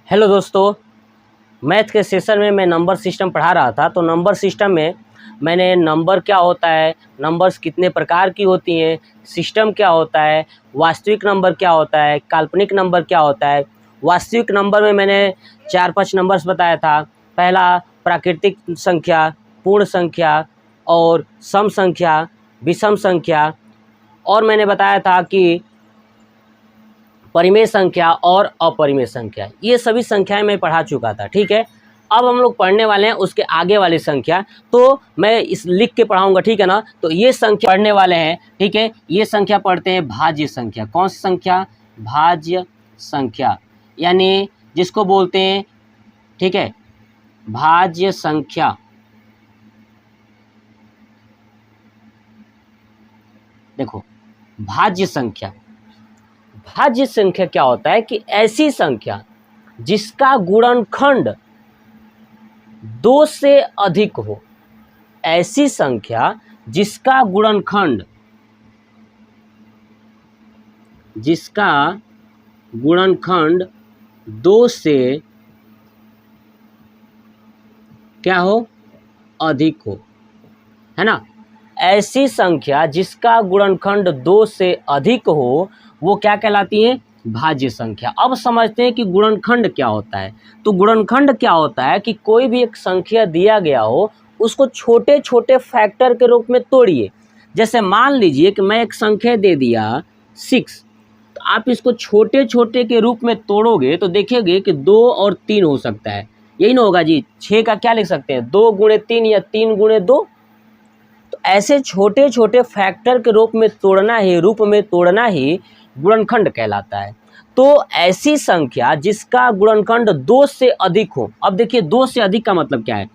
Hello दोस्तों, math के session में मैं नंबर सिस्टम पढ़ा रहा था। तो नंबर सिस्टम में मैंने नंबर क्या होता है, नंबर्स कितने प्रकार की होती हैं, सिस्टम क्या होता है, वास्तविक नंबर क्या होता है, काल्पनिक नंबर क्या होता है। वास्तविक नंबर में मैंने 4-5 नंबर्स बताया था। पहला प्राकृतिक संख्या, पूर्ण संख्या और सम संख्या, विषम संख्या, और मैंने बताया था कि परिमेय संख्या और अपरिमेय संख्या। ये सभी संख्याएं मैं पढ़ा चुका था। ठीक है, अब हम लोग पढ़ने वाले हैं उसके आगे वाली संख्या। तो मैं इस लिख के पढ़ाऊंगा, ठीक है ना। तो ये संख्या पढ़ने वाले हैं, ठीक है। ये संख्या पढ़ते हैं भाज्य संख्या। कौन सी संख्या? भाज्य संख्या, यानी जिसको बोलते हैं, ठीक है, भाज्य संख्या। देखो, भाज्य संख्या, भाज्य संख्या क्या होता है कि ऐसी संख्या जिसका गुणनखंड 2 से अधिक हो। ऐसी संख्या जिसका गुणनखंड, जिसका गुणनखंड 2 से क्या हो? अधिक हो, है ना। ऐसी संख्या जिसका गुणनखंड 2 से अधिक हो वो क्या कहलाती है? भाज्य संख्या। अब समझते हैं कि गुणनखंड क्या होता है। तो गुणनखंड क्या होता है कि कोई भी एक संख्या दिया गया हो, उसको छोटे छोटे फैक्टर के रूप में तोड़िए। जैसे मान लीजिए कि मैं एक संख्या दे दिया 6, तो आप इसको छोटे छोटे के रूप में तोड़ोगे तो देखेंगे कि 2 और 3 हो सकता है। यही ना होगा जी। 6 का क्या लिख सकते हैं? 2 गुणे 3 या 3 गुणे 2। तो ऐसे छोटे छोटे फैक्टर के रूप में तोड़ना ही गुणनखंड कहलाता है। तो ऐसी संख्या जिसका गुणनखंड 2 से अधिक हो। अब देखिए 2 से अधिक का मतलब क्या है?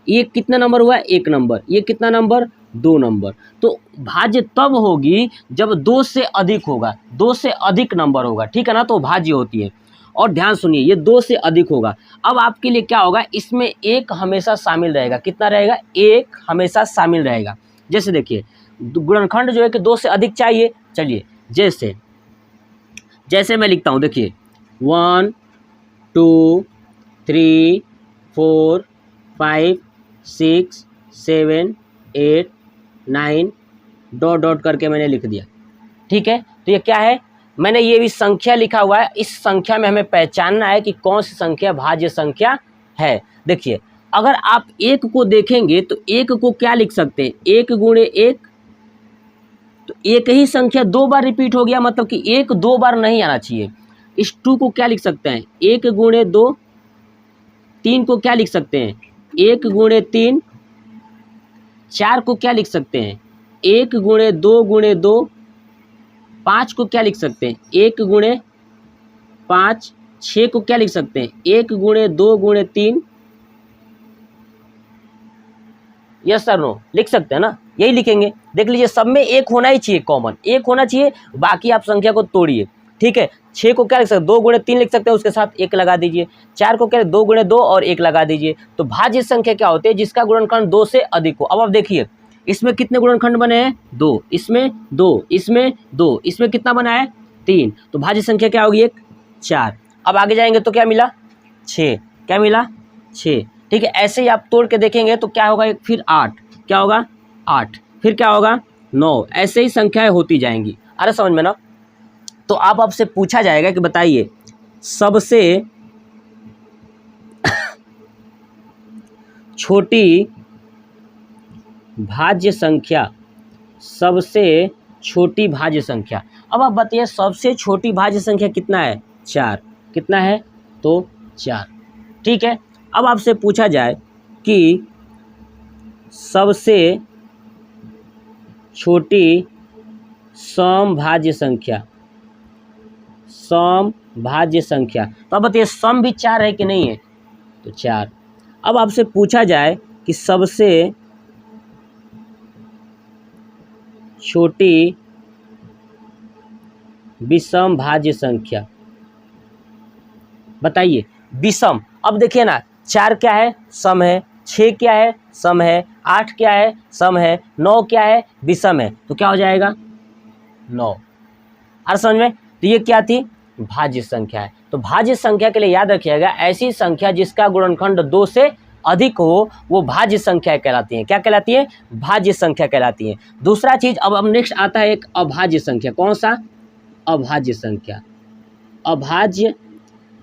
ये कितना नंबर हुआ? 1 नंबर। ये कितना नंबर? 2 नंबर। तो भाज्य तब होगी जब 2 से अधिक होगा, 2 से अधिक नंबर होगा, ठीक है ना। तो भाज्य होती है। और ध्यान सुनिए, ये 2 से अधिक होगा। अब आपके लिए क्या होगा? इसमें 1 हमेशा शामिल रहेगा। कितना रहेगा? 1 हमेशा शामिल रहेगा। जैसे देखिए, गुणनखंड जो है कि 2 से अधिक चाहिए। चलिए, जैसे मैं लिखता हूँ, देखिए 1 2 3 4 5 6 7 8 9 डॉट डॉट करके मैंने लिख दिया। ठीक है, तो ये क्या है? मैंने ये भी संख्या लिखा हुआ है। इस संख्या में हमें पहचानना है कि कौन सी संख्या भाज्य संख्या है। देखिए, अगर आप 1 को देखेंगे तो 1 को क्या लिख सकते हैं? 1 गुणे 1। तो एक ही संख्या 2 बार रिपीट हो गया, मतलब कि 1 2 बार नहीं आना चाहिए। इस 2 को क्या लिख सकते हैं? 1 गुणे 2। 3 को क्या लिख सकते हैं? 1 गुणे 3। 4 को क्या लिख सकते हैं? 1 गुणे 2 गुणे 2। 5 को क्या लिख सकते हैं? 1 गुणे 5। 6 को क्या लिख सकते हैं? 1 गुणे 2 गुणे 3। यस सर नो, लिख सकते हैं ना। यही लिखेंगे। देख लीजिए, सब में 1 होना ही चाहिए, कॉमन 1 होना चाहिए। बाकी आप संख्या को तोड़िए। ठीक है, 6 को क्या लिख सकते हैं? 2 गुणे 3 लिख सकते हैं, उसके साथ 1 लगा दीजिए। 4 को क्या? 2 गुणे 2 और 1 लगा दीजिए। तो भाज्य संख्या क्या होती है? जिसका गुणनखंड 2 से अधिक हो। अब आप देखिए, इसमें कितने गुणनखंड बने हैं? 2। इसमें 2, इसमें 2, इसमें कितना बना है? 3। तो भाज्य संख्या क्या होगी? 1 4। अब आगे जाएंगे तो क्या मिला? 6। क्या मिला? 6। ठीक है, ऐसे ही आप तोड़ के देखेंगे तो क्या होगा? फिर 8। क्या होगा? 8। फिर क्या होगा? 9। ऐसे ही संख्याएं होती जाएंगी। अरे समझ में ना। तो आप आपसे पूछा जाएगा कि बताइए, सबसे छोटी भाज्य संख्या, सबसे छोटी भाज्य संख्या। अब आप बताइए, सबसे छोटी भाज्य संख्या कितना है? 4। कितना है? तो 4। ठीक है, अब आपसे पूछा जाए कि सबसे छोटी समभाज्य संख्या, समभाज्य संख्या। तो अब बताइए, सम भी 4 है कि नहीं है? तो 4। अब आपसे पूछा जाए कि सबसे छोटी विषम भाज्य संख्या बताइए। विषम, अब देखिए ना, 4 क्या है? सम है। 6 क्या है? सम है। 8 क्या है? सम है। 9 क्या है? विषम है। तो क्या हो जाएगा? 9। और समझ में? तो ये क्या थी? भाज्य संख्या है। तो भाज्य संख्या के लिए याद रखिएगा, ऐसी संख्या जिसका गुणनखंड 2 से अधिक हो वो भाज्य संख्या कहलाती है। क्या कहलाती है? भाज्य संख्या कहलाती है। दूसरा चीज, अब नेक्स्ट आता है एक अभाज्य संख्या। कौन सा? अभाज्य संख्या। अभाज्य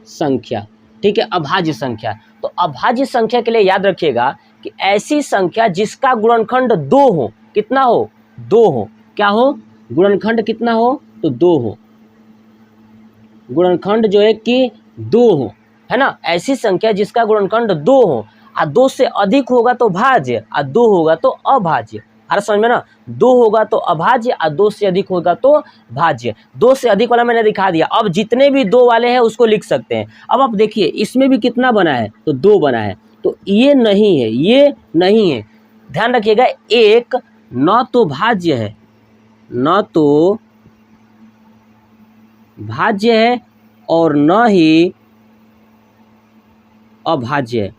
संख्या, ठीक है, अभाज्य संख्या। तो अभाज्य संख्या के लिए याद रखिएगा कि ऐसी संख्या जिसका गुणनखंड 2 हो। कितना हो? 2 हो। क्या हो? गुणनखंड कितना हो? तो 2 हो। गुणनखंड जो है कि 2 हो, है ना। ऐसी संख्या जिसका गुणनखंड 2 हो, और 2 से अधिक होगा तो भाज्य, और 2 होगा तो अभाज्य। अरे समझ में ना, 2 होगा तो अभाज्य और 2 से अधिक होगा तो भाज्य। 2 से अधिक वाला मैंने दिखा दिया। अब जितने भी 2 वाले हैं उसको लिख सकते हैं। अब आप देखिए इसमें भी कितना बना है? तो 2 बना है। तो ये नहीं है, ये नहीं है। ध्यान रखिएगा, एक न तो भाज्य है, न तो भाज्य है और न ही अभाज्य है।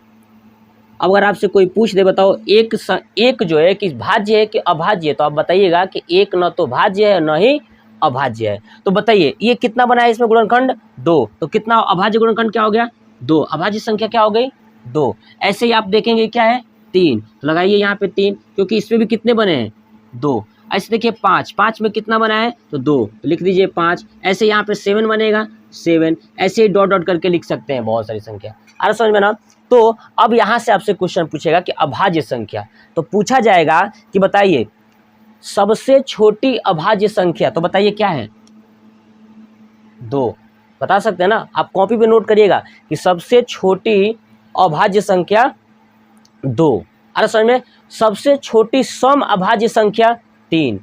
अब अगर आपसे कोई पूछ दे, बताओ एक जो है कि भाज्य है कि अभाज्य है, तो आप बताइएगा कि एक न तो भाज्य है न ही अभाज्य है। तो बताइए ये कितना बना है इसमें गुणनखंड? 2। तो कितना अभाज्य गुणनखंड क्या हो गया? 2। अभाज्य संख्या क्या हो गई? 2। ऐसे ही आप देखेंगे क्या है? 3। तो लगाइए यहाँ पे 3, क्योंकि इसमें भी कितने बने हैं? 2। ऐसे देखिए 5, 5 में कितना बना है? तो 2, तो लिख दीजिए 5। ऐसे यहाँ पे 7 बनेगा, 7। ऐसे ही डॉट डॉट करके लिख सकते हैं बहुत सारी संख्या। अरे समझ में ना। तो अब यहाँ से आपसे क्वेश्चन पूछेगा कि अभाज्य संख्या, तो पूछा जाएगा कि बताइए सबसे छोटी अभाज्य संख्या, तो बताइए क्या है? 2। बता सकते हैं ना, आप कॉपी पे नोट करिएगा कि सबसे छोटी अभाज्य संख्या 2। अरे समझ में। सबसे छोटी सम अभाज्य संख्या 3।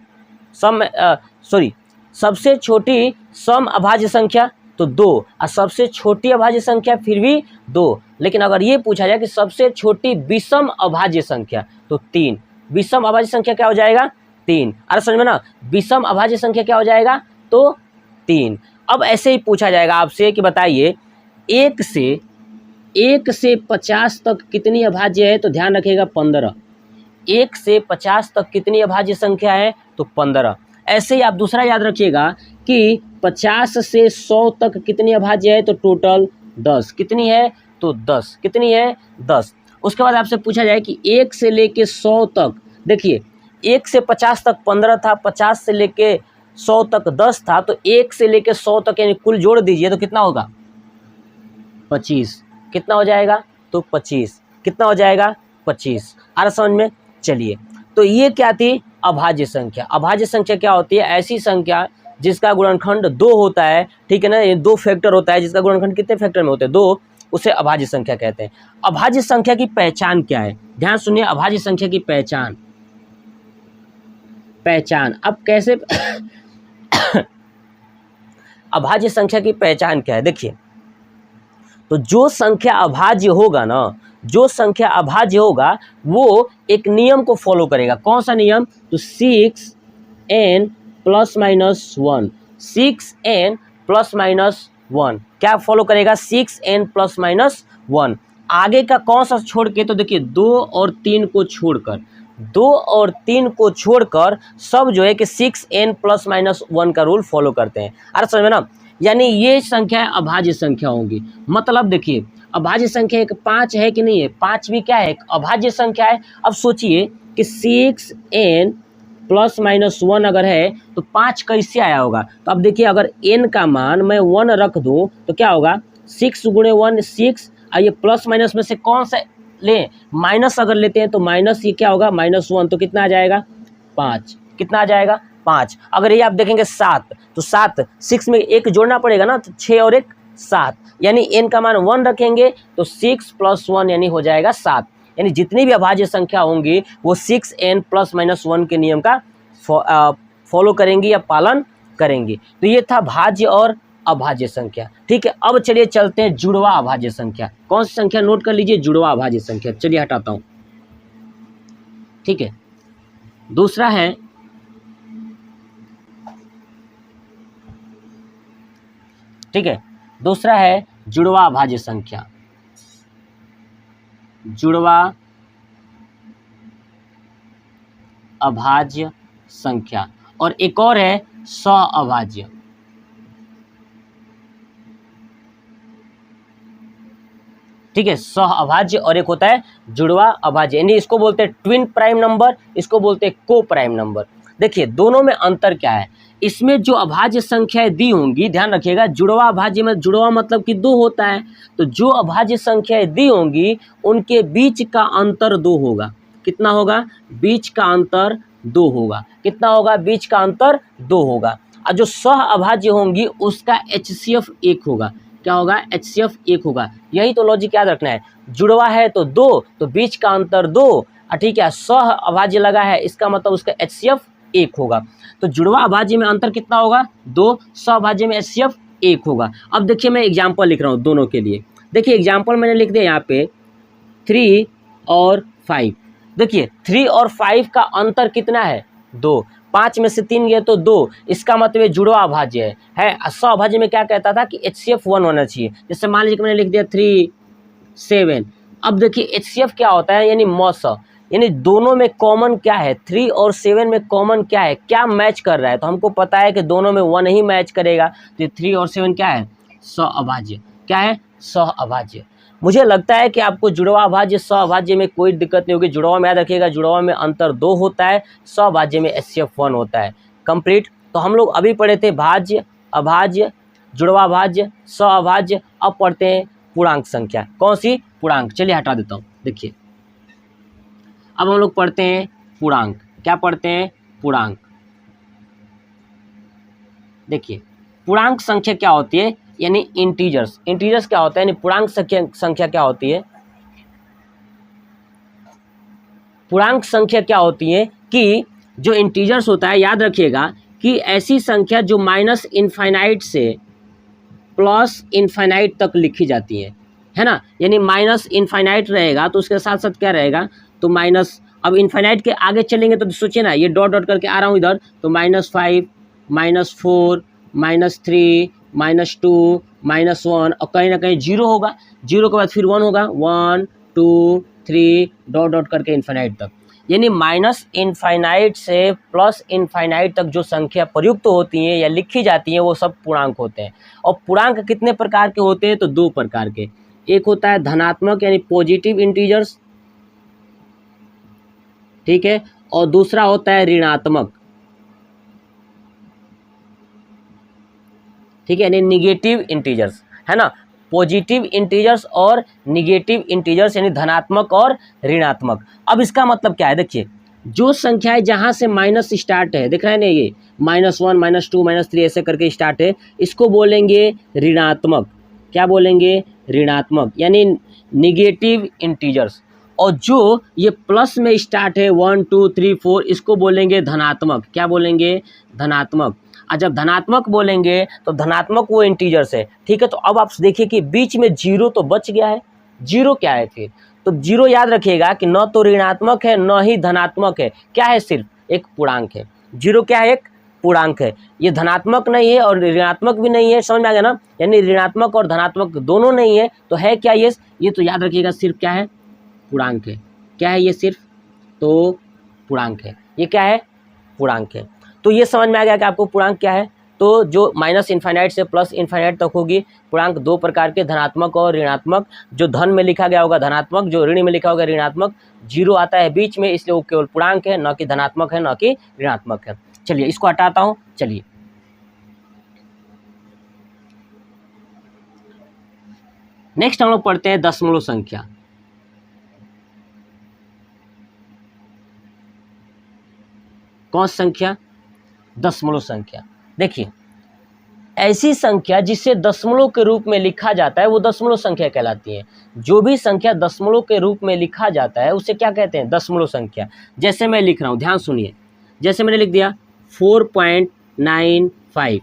सबसे छोटी सम अभाज्य संख्या तो 2, और सबसे छोटी अभाज्य संख्या फिर भी 2। लेकिन अगर ये पूछा जाए कि सबसे छोटी विषम अभाज्य संख्या तो 3। विषम अभाज्य संख्या क्या हो जाएगा? 3। अरे समझ में ना, विषम अभाज्य संख्या क्या हो जाएगा? तो 3। अब ऐसे ही पूछा जाएगा आपसे कि बताइए 1 से 50 तक कितनी अभाज्य है? तो ध्यान रखिएगा 15। 1 से 50 तक कितनी अभाज्य संख्या है? तो 15। ऐसे ही आप दूसरा याद रखिएगा कि 50 से 100 तक कितनी अभाज्य है? तो टोटल 10। कितनी है? तो 10। कितनी है? 10। उसके बाद आपसे पूछा जाए कि 1 से लेके 100 तक, देखिए 1 से 50 तक 15 था, 50 से लेके 100 तक 10 था, तो 1 से लेके 100 तक यानी कुल जोड़ दीजिए तो कितना होगा? 25। कितना हो जाएगा? तो 25। कितना हो जाएगा? 25। आ रहा समझ में? चलिए, तो ये क्या थी? अभाज्य संख्या। अभाज्य संख्या क्या होती है? ऐसी संख्या जिसका गुणनखंड 2 होता है, ठीक है ना, ये 2 फैक्टर होता है, जिसका गुणनखंड कितने फैक्टर में होते हैं? 2, उसे अभाज्य संख्या कहते हैं। अभाज्य संख्या की पहचान क्या है? ध्यान सुनिए, अभाज्य संख्या की पहचान अब कैसे अभाज्य संख्या की पहचान क्या है? देखिए, तो जो संख्या अभाज्य होगा ना, जो संख्या अभाज्य होगा वो एक नियम को फॉलो करेगा। कौन सा नियम? तो 6n ± 1। 6n ± 1 क्या फॉलो करेगा? 6n ± 1। आगे का कौन सा छोड़ के? तो देखिए 2 और 3 को छोड़कर, 2 और 3 को छोड़कर सब जो है कि 6n ± 1 का रूल फॉलो करते हैं। अरे समझ में ना, यानी ये संख्या अभाज्य संख्या होंगी। मतलब देखिए अभाज्य संख्या एक 5 है कि नहीं है? 5 भी क्या है? एक अभाज्य संख्या है। अब सोचिए कि 6n ± 1 अगर है तो 5 कैसे आया होगा? तो अब देखिए अगर n का मान मैं 1 रख दूं तो क्या होगा? 6 × 1 6, और ये प्लस माइनस में से कौन सा लें? माइनस अगर लेते हैं तो माइनस ये क्या होगा? -1। तो कितना आ जाएगा? 5। कितना आ जाएगा? 5। अगर ये आप देखेंगे 7, तो 7 6 में 1 जोड़ना पड़ेगा ना, तो 6 और 1 7, यानी n का मान 1 रखेंगे तो 6 + 1 यानी हो जाएगा 7। यानी जितनी भी अभाज्य संख्या होंगी वो 6n ± 1 के नियम का फॉलो करेंगी या पालन करेंगी। तो ये था भाज्य और अभाज्य संख्या। ठीक है, अब चलिए चलते हैं जुड़वा अभाज्य संख्या। कौन सी संख्या? नोट कर लीजिए, जुड़वा अभाज्य संख्या। चलिए हटाता हूं। ठीक है, दूसरा है दूसरा है जुड़वा अभाज्य संख्या। जुड़वा अभाज्य संख्या, और एक और है सहअभाज्य। ठीक है, सह अभाज्य और एक होता है जुड़वा अभाज्य, यानी इसको बोलते हैं ट्विन प्राइम नंबर, इसको बोलते हैं को प्राइम नंबर। देखिए दोनों में अंतर क्या है, इसमें जो अभाज्य संख्याएं दी होंगी, ध्यान रखिएगा, जुड़वा अभाज्य में जुड़वा मतलब कि 2 होता है, तो जो अभाज्य संख्याएं दी होंगी उनके बीच का अंतर 2 होगा। कितना होगा? बीच का अंतर 2 होगा। कितना होगा? बीच का अंतर 2 होगा। और जो सह अभाज्य होंगी उसका HCF 1 होगा। क्या होगा? HCF 1 होगा। यही तो लॉजिक याद रखना है, जुड़वा है तो 2, तो बीच का अंतर 2, ठीक है, सह अभाज्य लगा है इसका मतलब उसका HCF 1 होगा। तो जुड़वा अभाज्य में अंतर कितना होगा? 2, सह अभाज्य में HCF 1 होगा। अब देखिए मैं एग्जाम्पल लिख रहा हूँ दोनों के लिए। देखिए एग्जाम्पल मैंने लिख दिया यहाँ पे 3 और 5। देखिए 3 और 5 का अंतर कितना है? 2। 5 में से 3 गए तो 2, इसका मतलब जुड़वा अभाज्य है। सह अभाज्य में क्या कहता था कि HCF 1 होना चाहिए। जैसे मान लीजिए मैंने लिख दिया 3 7। अब देखिए HCF क्या होता है, यानी मौसा, यानी दोनों में कॉमन क्या है, 3 और 7 में कॉमन क्या है, क्या मैच कर रहा है, तो हमको पता है कि दोनों में 1 ही मैच करेगा। तो 3 और 7 क्या है? सह अभाज्य। क्या है? सह अभाज्य। मुझे लगता है कि आपको जुड़वा अभाज्य सह अभाज्य में कोई दिक्कत नहीं होगी। जुड़वा में याद रखिएगा, जुड़वा में अंतर 2 होता है, सह अभाज्य में HCF 1 होता है। कंप्लीट। तो हम लोग अभी पढ़े थे भाज्य, अभाज्य, जुड़वा अभाज्य, सह अभाज्य। अब पढ़ते हैं पूर्णांक संख्या। कौन सी? पूर्णांक। चलिए हटा देता हूँ। देखिए अब हम लोग पढ़ते हैं पूर्णांक। क्या पढ़ते हैं? पूर्णांक। देखिए पूर्णांक संख्या क्या होती है, यानी इंटीजर्स। इंटीजर्स क्या होता है, यानी पूर्णांक संख्या क्या होती है? पूर्णांक संख्या क्या होती है कि जो इंटीजर्स होता है, याद रखिएगा कि ऐसी संख्या जो माइनस इनफाइनाइट से प्लस इनफाइनाइट तक लिखी जाती है ना। यानी माइनस इनफाइनाइट रहेगा तो उसके साथ साथ क्या रहेगा, तो माइनस। अब इनफाइनाइट के आगे चलेंगे तो सोचिए ना, ये डॉट डॉट करके आ रहा हूँ इधर, तो -5, -4, -3, -2, -1, और कहीं ना कहीं 0 होगा। 0 के बाद फिर 1 होगा, 1 2 3 डॉट डॉट करके इनफाइनाइट तक। यानी माइनस इनफाइनाइट से प्लस इनफाइनाइट तक जो संख्या प्रयुक्त होती हैं या लिखी जाती हैं वो सब पूर्णांक होते हैं। और पूर्णांक कितने प्रकार के होते हैं, तो 2 प्रकार के। एक होता है धनात्मक यानी पॉजिटिव इंटीजर्स, ठीक है, और दूसरा होता है ऋणात्मक, ठीक है, यानी निगेटिव इंटीजर्स, है ना। पॉजिटिव इंटीजर्स और निगेटिव इंटीजर्स यानी धनात्मक और ऋणात्मक। अब इसका मतलब क्या है, देखिए जो संख्याएं जहां से माइनस स्टार्ट है, दिख रहा है ना, ये -1 -2 -3 ऐसे करके स्टार्ट है, इसको बोलेंगे ऋणात्मक। क्या बोलेंगे? ऋणात्मक, यानी निगेटिव इंटीजर्स। और जो ये प्लस में स्टार्ट है 1 2 3 4, इसको बोलेंगे धनात्मक। क्या बोलेंगे? धनात्मक। और जब धनात्मक बोलेंगे तो धनात्मक वो इंटीजर्स है, ठीक है। तो अब आप देखिए कि बीच में 0 तो बच गया है। 0 क्या है फिर? तो 0 याद रखिएगा कि न तो ऋणात्मक है न ही धनात्मक है, क्या है? सिर्फ एक पूर्णांक है। 0 क्या है? एक पूर्णांक है। ये धनात्मक नहीं है और ऋणात्मक भी नहीं है, समझ में आ गया ना। यानी ऋणात्मक और धनात्मक दोनों नहीं है, तो है क्या ये तो याद रखिएगा सिर्फ क्या है? पूर्णांक है। क्या है ये? सिर्फ तो पूर्णांक है। ये क्या है? पूर्णांक है। तो ये समझ में आ गया कि आपको पूर्णांक क्या है। तो जो माइनस इनफाइनाइट से प्लस इनफाइनाइट तक होगी पूर्णांक 2 प्रकार के, धनात्मक और ऋणात्मक। जो धन में लिखा गया होगा धनात्मक, जो ऋण में लिखा होगा ऋणात्मक। 0 आता है बीच में, इसलिए वो केवल पूर्णांक है, न कि धनात्मक है न कि ऋणात्मक है। चलिए इसको हटाता हूँ। चलिए नेक्स्ट हम लोग पढ़ते हैं दशमलव संख्या। कौन संख्या? दशमलव संख्या। देखिए ऐसी संख्या जिसे दशमलव के रूप में लिखा जाता है वो दशमलव संख्या कहलाती है। जो भी संख्या दशमलव के रूप में लिखा जाता है उसे क्या कहते हैं? दशमलव संख्या। जैसे मैं लिख रहा हूँ, ध्यान सुनिए। जैसे मैंने लिख दिया 4.95,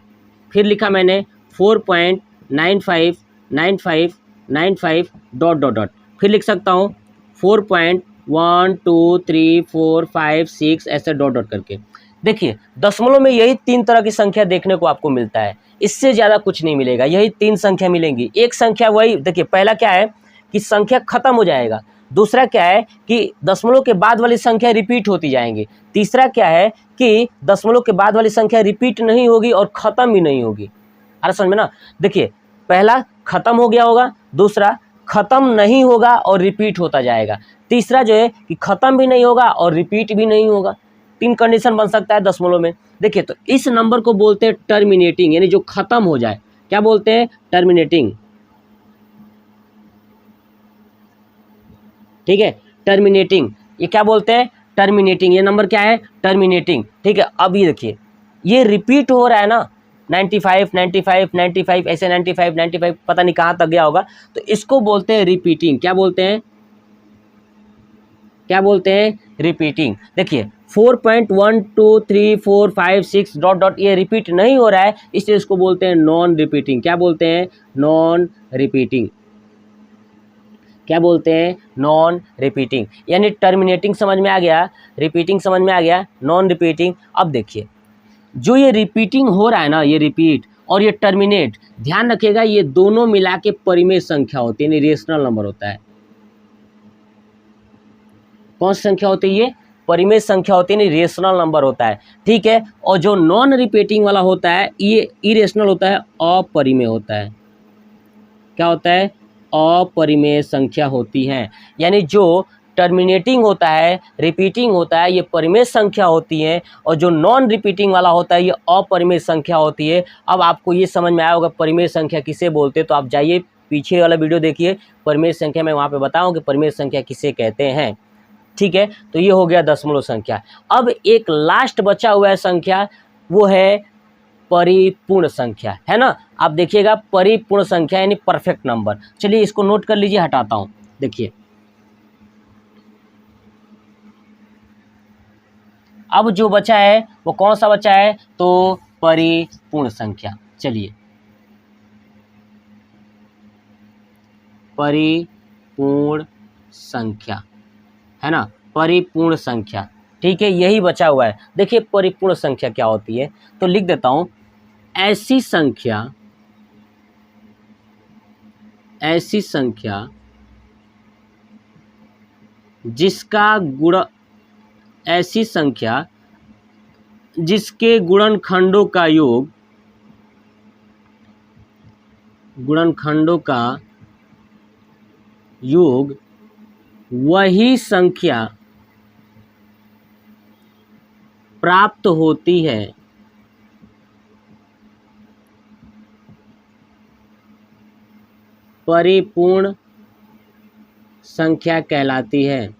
फिर लिखा मैंने 4.959595 डॉट डॉट डॉट, फिर लिख सकता हूँ 4.1 2 3 4 5 6 ऐसे डॉट डॉट करके। देखिए दशमलव में यही 3 तरह की संख्या देखने को आपको मिलता है, इससे ज़्यादा कुछ नहीं मिलेगा। यही 3 संख्या मिलेंगी। एक संख्या वही, देखिए पहला क्या है कि संख्या खत्म हो जाएगा। दूसरा क्या है कि दशमलव के बाद वाली संख्या रिपीट होती जाएंगी। तीसरा क्या है कि दशमलव के बाद वाली संख्या रिपीट नहीं होगी और ख़त्म भी नहीं होगी। अरे समझ में ना। देखिए पहला खत्म हो गया होगा, दूसरा ख़त्म नहीं होगा और रिपीट होता जाएगा। तीसरा जो है कि ख़त्म भी नहीं होगा और रिपीट भी नहीं होगा। 3 कंडीशन बन सकता है दशमलव में। देखिए तो इस नंबर को बोलते हैं टर्मिनेटिंग, यानी जो ख़त्म हो जाए। क्या बोलते हैं? टर्मिनेटिंग। ठीक है, टर्मिनेटिंग, ये क्या बोलते हैं? टर्मिनेटिंग। ये नंबर क्या है? टर्मिनेटिंग। ठीक है, अब ये देखिए ये रिपीट हो रहा है ना, 95 95 95 ऐसे 95 95 पता नहीं कहाँ तक गया होगा, तो इसको बोलते हैं रिपीटिंग। क्या बोलते हैं? क्या बोलते हैं? रिपीटिंग। देखिए 4.12345 डॉट डॉट ये रिपीट नहीं हो रहा है, इसलिए इसको बोलते हैं नॉन रिपीटिंग। क्या बोलते हैं? Non repeating. क्या बोलते हैं? Non repeating. यानी टर्मिनेटिंग समझ में आ गया, रिपीटिंग समझ में आ गया, नॉन रिपीटिंग। अब देखिए जो ये रिपीटिंग हो रहा है ना, ये रिपीट और ये टर्मिनेट, ध्यान रखिएगा ये दोनों मिला के परिमेय संख्या होती है, यानी रेशनल नंबर होता है। कौन सी संख्या होती है? ये परिमेय संख्या होती है, यानी रेशनल नंबर होता है। ठीक है, और जो नॉन रिपीटिंग वाला होता है ये इरेशनल होता है, अपरिमेय होता है। क्या होता है? अपरिमेय संख्या होती है। यानी जो टर्मिनेटिंग होता है, रिपीटिंग होता है, ये परिमेय संख्या होती है, और जो नॉन रिपीटिंग वाला होता है ये अपरिमेय संख्या होती है। अब आपको ये समझ में आया होगा परिमेय संख्या किसे बोलते हैं, तो आप जाइए पीछे वाला वीडियो देखिए, परिमेय संख्या मैं वहाँ पे बताऊँ कि परिमेय संख्या किसे कहते हैं। ठीक है, तो ये हो गया दशमलव संख्या। अब एक लास्ट बचा हुआ है संख्या, वो है परिपूर्ण संख्या, है ना। आप देखिएगा परिपूर्ण संख्या यानी परफेक्ट नंबर। चलिए इसको नोट कर लीजिए, हटाता हूं। देखिए अब जो बचा है वो कौन सा बचा है? तो परिपूर्ण संख्या। चलिए परिपूर्ण संख्या, है ना, परिपूर्ण संख्या। ठीक है, यही बचा हुआ है। देखिए परिपूर्ण संख्या क्या होती है, तो लिख देता हूं, ऐसी संख्या जिसका गुण, ऐसी संख्या जिसके गुणनखंडों का योग वही संख्या प्राप्त होती है परिपूर्ण संख्या कहलाती है।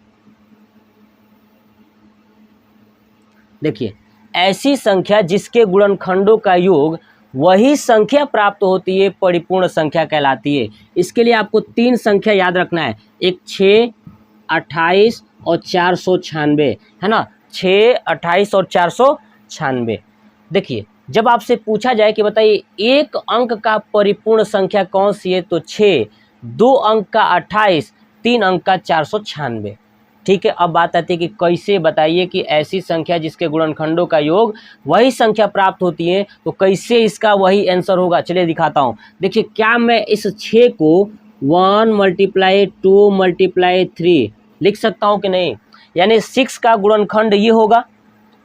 देखिए ऐसी संख्या जिसके गुणनखंडों का योग वही संख्या प्राप्त होती है परिपूर्ण संख्या कहलाती है। इसके लिए आपको 3 संख्या याद रखना है, एक 6, 28 और 496, है ना। 6, 28 और 496। देखिए जब आपसे पूछा जाए कि बताइए एक अंक का परिपूर्ण संख्या कौन सी है, तो 6, 2 अंक का 28, 3 अंक का 496। ठीक है, अब बात आती है कि कैसे बताइए कि ऐसी संख्या जिसके गुणनखंडों का योग वही संख्या प्राप्त होती है, तो कैसे इसका वही आंसर होगा। चलिए दिखाता हूँ। देखिए क्या मैं इस 6 को 1 × 2 × 3 लिख सकता हूँ कि नहीं? यानी 6 का गुणनखंड ये होगा,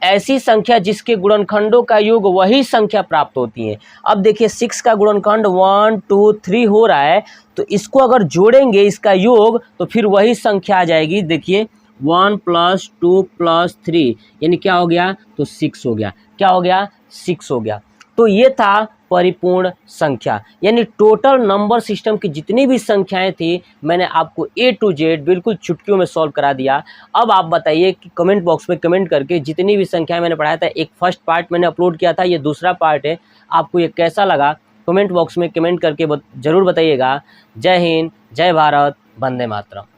ऐसी संख्या जिसके गुणनखंडों का योग वही संख्या प्राप्त होती है। अब देखिए 6 का गुणनखंड 1 2 3 हो रहा है, तो इसको अगर जोड़ेंगे इसका योग तो फिर वही संख्या आ जाएगी। देखिए 1 + 2 + 3 यानी क्या हो गया? तो 6 हो गया। क्या हो गया? 6 हो गया। तो ये था परिपूर्ण संख्या, यानी टोटल नंबर सिस्टम की जितनी भी संख्याएं थी मैंने आपको A to Z बिल्कुल चुटकियों में सॉल्व करा दिया। अब आप बताइए कि कमेंट बॉक्स में कमेंट करके जितनी भी संख्याएं मैंने पढ़ाया था, एक फर्स्ट पार्ट मैंने अपलोड किया था, ये दूसरा पार्ट है, आपको ये कैसा लगा कमेंट बॉक्स में कमेंट करके ज़रूर बताइएगा। जय हिंद, जय भारत, वंदे मातरम।